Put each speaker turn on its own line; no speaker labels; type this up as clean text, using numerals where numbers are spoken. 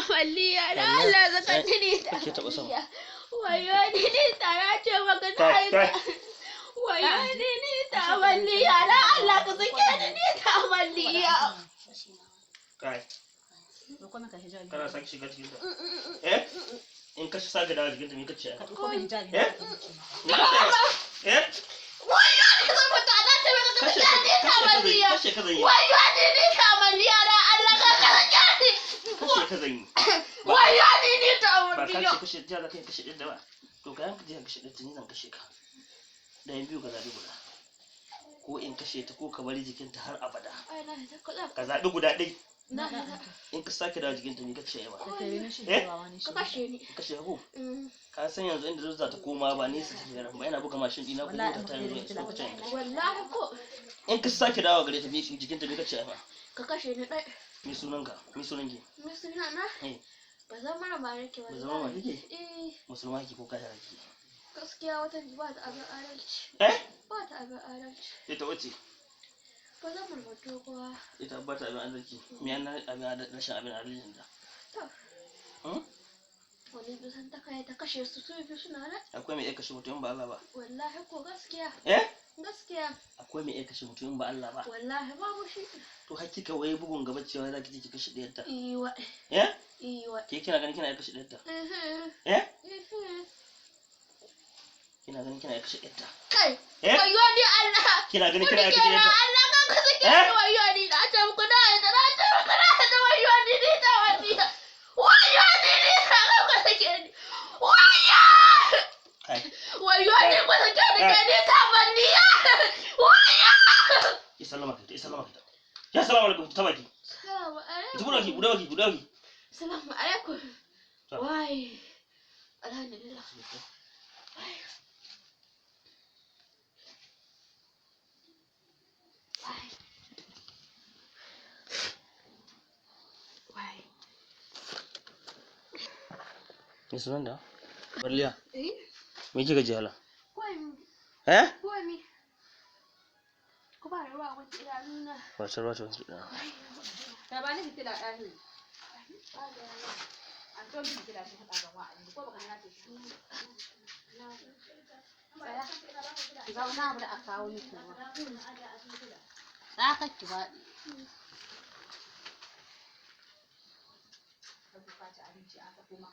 Malliya da Allah zaka tuni ta. Wayo ni tara ce maka na yi ta. Wayo ni ta Malliya da Allah ka sake ni ta Malliya.
Kai. Kana saki shiga cikin ta. In ka sake dawo jikin ta me kace? Wayo
ni zan fita na ce maka ka sake ni ta Malliya. Wayo ni ta Malliya da Allah ka sake ni.
Kashe ka zan yi.
Wayo ni ta Malliya.
Ba kashe jara kai kashe ɗin da ba. To kayan ka je ka kashe ɗin tuni zan kashe ka. Da yan biyu ka zaɓi guda. Ko in kashe ta ko ka bari jikinta har abada. Ka zaɓi guda ɗai. In ka sake dawo jikinta me kace yawa?
Ka kashe ni.
Kashe ko? Ka san yanzu inda za ta koma ba nesa take ran ba yana buga mashin ɗina ko mota ta yanzu lokacin.
Wallahi ko.
In ka sake dawo gare ta jikinta me kace yawa?
Ka kashe ni ɗai.
Me sunanka? Me sunanki?
Me sunana? Ba zan mara ba nake wallahi.
Ba zama ma kike? Musulma ki ko kafira ki?
Gaskiya wata ba ta abin adalci. Ba ta abin adalci.
Ita wace?
Ba zan mara dogowa.
Ita ba ta abin adalci. Me yana abin rashin abin adalcin ta?
To. Wani bisan ta kai ta kashe su biyu suna nan.
Akwai mai kashe mutum ba Allah ba.
Wallahi ko gaskiya. Gaskiya.
Akwai mai kashe mutum ba Allah ba.
Wallahi babu shi.
To hakika wai bugun gaba cewa za ki je ki kashe ɗiyar ta.
Iwa. Iwa.
Ke kina ganin kina kashe ɗiyar ta? Kina ganin kina kashe ɗiyar ta?
Kai. Wayo ni Allah.
Kina ganin kina kashe ɗiyar ta?
Allah ka kashe ni wayo ni na ce muku da ita na ce muku da ita wayo ni ta wani. Wayo ni ta ka kashe ni. Wayo. Wayo ni ku sake ni ta wani. Wayo.
Sallama ka sallama ka. Ya salamu alaikum ta baki.
Salamu alaikum.
Buɗe baki.
Salamu alaikum. Wai. Alhamdulillah.
Me sunan da? Barliya. Me kika ji hala?
Wai. Wai. Ku ba ruwa wanke idanuna.
Wace ruwa ce wanke idanu?
Ta ba ni fitila ɗani. An to min fitila shi haɗa ga wa'adi ko baka na ce shi. Zauna mu da aka kawo miki ruwa. Za ka ki baɗi. Ka buƙaci abinci aka koma